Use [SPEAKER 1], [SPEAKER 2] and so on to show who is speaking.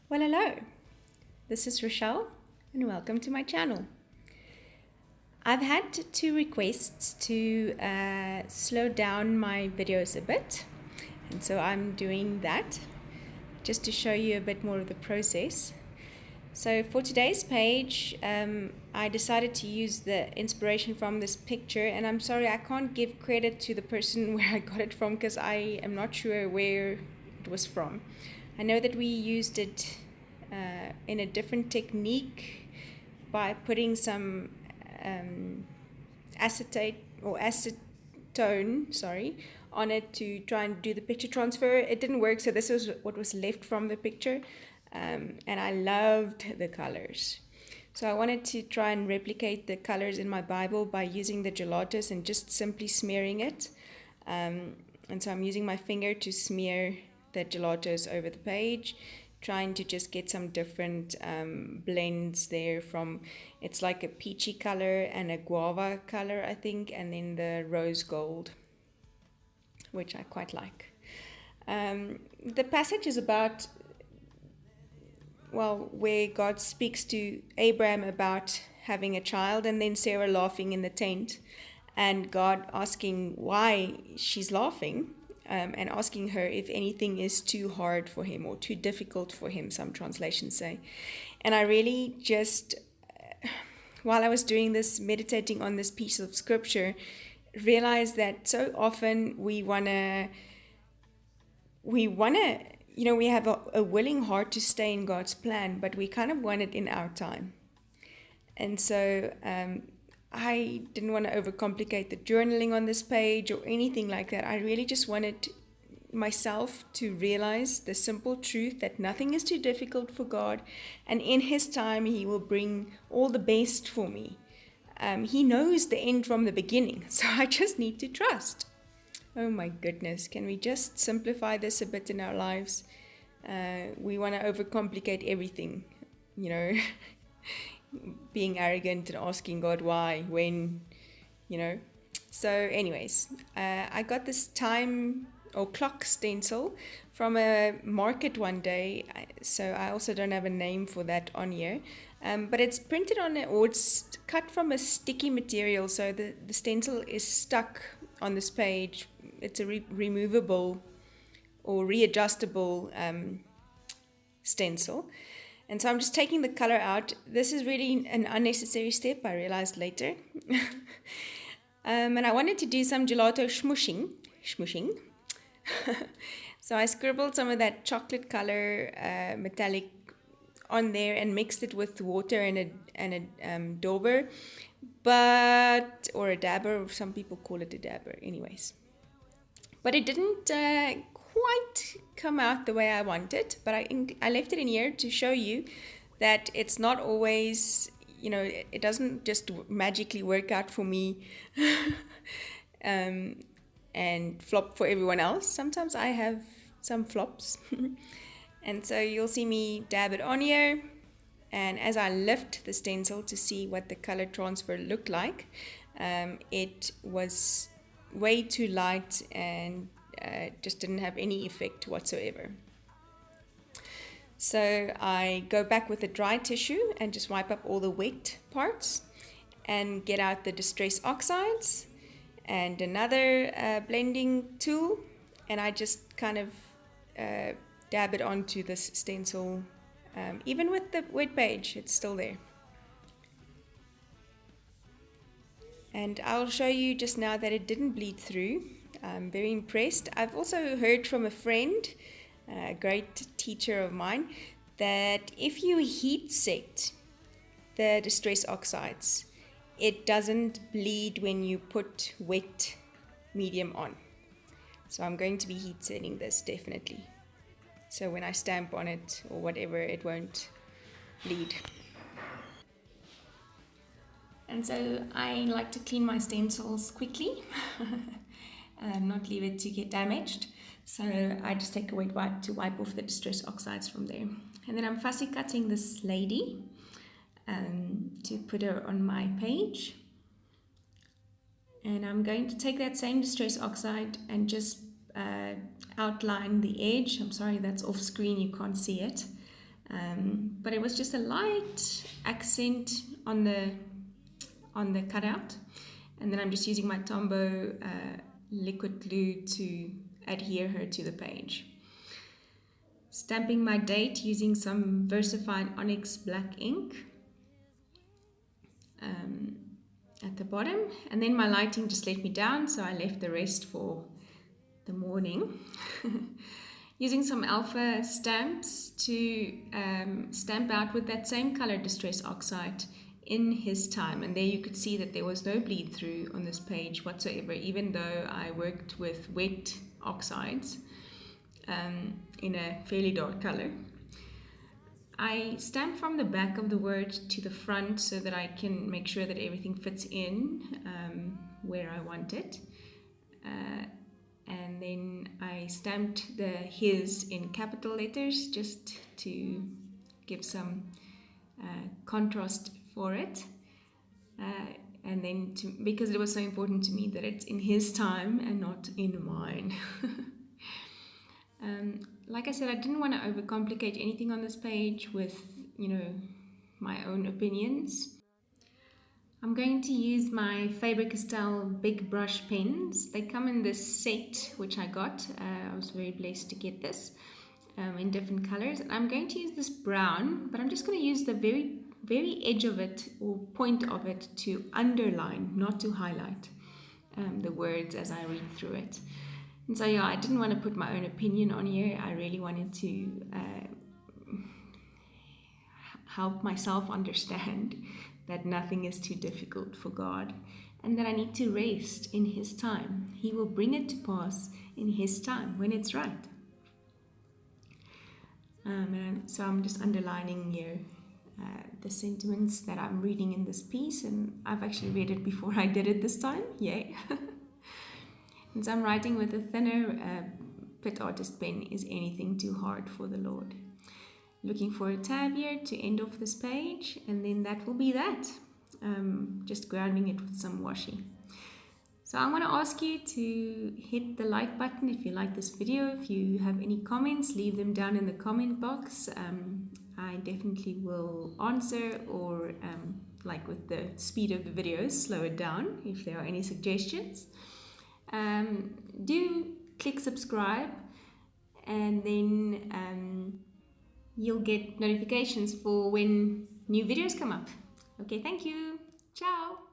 [SPEAKER 1] Well, hello. This is Rochelle, and welcome to my channel. I've had two requests to slow down my videos a bit, and so I'm doing that just to show you a bit more of the process. So for today's page, I decided to use the inspiration from this picture, and I'm sorry I can't give credit to the person where I got it from because I am not sure where it was from. I know that we used it in a different technique by putting some acetate or acetone, on it to try and do the picture transfer. It didn't work, so this was what was left from the picture, and I loved the colors. So I wanted to try and replicate the colors in my Bible by using the gelatos and just simply smearing it. And so I'm using my finger to smear the gelatos over the page, trying to just get some different blends there from, it's like a peachy color and a guava color, I think, and then the rose gold, which I quite like. The passage is about, well, where God speaks to Abraham about having a child, and then Sarah laughing in the tent, and God asking why she's laughing, and asking her if anything is too hard for him or too difficult for him, some translations say. And I really just, while I was doing this, meditating on this piece of scripture, realized that so often we want to, we have a willing heart to stay in God's plan, but we kind of want it in our time. And so I didn't want to overcomplicate the journaling on this page or anything like that. I really just wanted myself to realize the simple truth that nothing is too difficult for God, and in His time He will bring all the best for me. He knows the end from the beginning, so I just need to trust. Oh my goodness, can we just simplify this a bit in our lives? We want to overcomplicate everything, being arrogant and asking God why, when, So anyways, I got this time or clock stencil from a market one day, so I also don't have a name for that on here. But it's printed on it, or it's cut from a sticky material, so the stencil is stuck on this page. It's a removable or readjustable stencil. And so I'm just taking the color out. This is really an unnecessary step, I realized later. And I wanted to do some gelato smushing. So I scribbled some of that chocolate color metallic on there and mixed it with water and a dauber, or a dabber. Some people call it a dabber, anyways. But it didn't quite come out the way I wanted, but I left it in here to show you that it's not always, it doesn't just magically work out for me and flop for everyone else. Sometimes I have some flops. And so you'll see me dab it on here, and as I lift the stencil to see what the color transfer looked like, it was way too light and just didn't have any effect whatsoever. So I go back with a dry tissue and just wipe up all the wet parts and get out the Distress Oxides and another blending tool, and I just kind of dab it onto this stencil. Even with the wet page, it's still there. And I'll show you just now that it didn't bleed through. I'm very impressed. I've also heard from a friend, a great teacher of mine, that if you heat set the Distress Oxides, it doesn't bleed when you put wet medium on. So I'm going to be heat setting this definitely. So when I stamp on it or whatever, it won't bleed. And so I like to clean my stencils quickly, not leave it to get damaged. So I just take a wet wipe to wipe off the Distress Oxides from there. And then I'm fussy cutting this lady to put her on my page. And I'm going to take that same Distress Oxide and just outline the edge. I'm sorry, that's off screen, you can't see it. But it was just a light accent on the cutout, and then I'm just using my Tombow liquid glue to adhere her to the page. Stamping my date using some VersaFine Onyx black ink at the bottom, and then my lighting just let me down, so I left the rest for the morning. Using some alpha stamps to stamp out with that same color Distress Oxide in his time, and there you could see that there was no bleed through on this page whatsoever, even though I worked with wet oxides in a fairly dark color. I stamp from the back of the word to the front so that I can make sure that everything fits in where I want it. And then I stamped the his in capital letters just to give some contrast for it. And then because it was so important to me that it's in his time and not in mine. Like I said, I didn't want to overcomplicate anything on this page with, my own opinions. I'm going to use my Faber-Castell big brush pens. They come in this set, which I got. I was very blessed to get this in different colors. And I'm going to use this brown, but I'm just going to use the very, very edge of it or point of it to underline, not to highlight the words as I read through it. And so, I didn't want to put my own opinion on here. I really wanted to help myself understand that nothing is too difficult for God and that I need to rest in His time. He will bring it to pass in His time when it's right. So I'm just underlining here the sentiments that I'm reading in this piece, and I've actually read it before I did it this time. Yay! And so I'm writing with a thinner Pitt Artist pen. Is anything too hard for the Lord? Looking for a tab here to end off this page, and then that will be that. Just grounding it with some washi. So I want to ask you to hit the like button if you like this video. If you have any comments, leave them down in the comment box. I definitely will answer, or like with the speed of the videos, slow it down if there are any suggestions. Do click subscribe, and then you'll get notifications for when new videos come up. Okay, thank you. Ciao.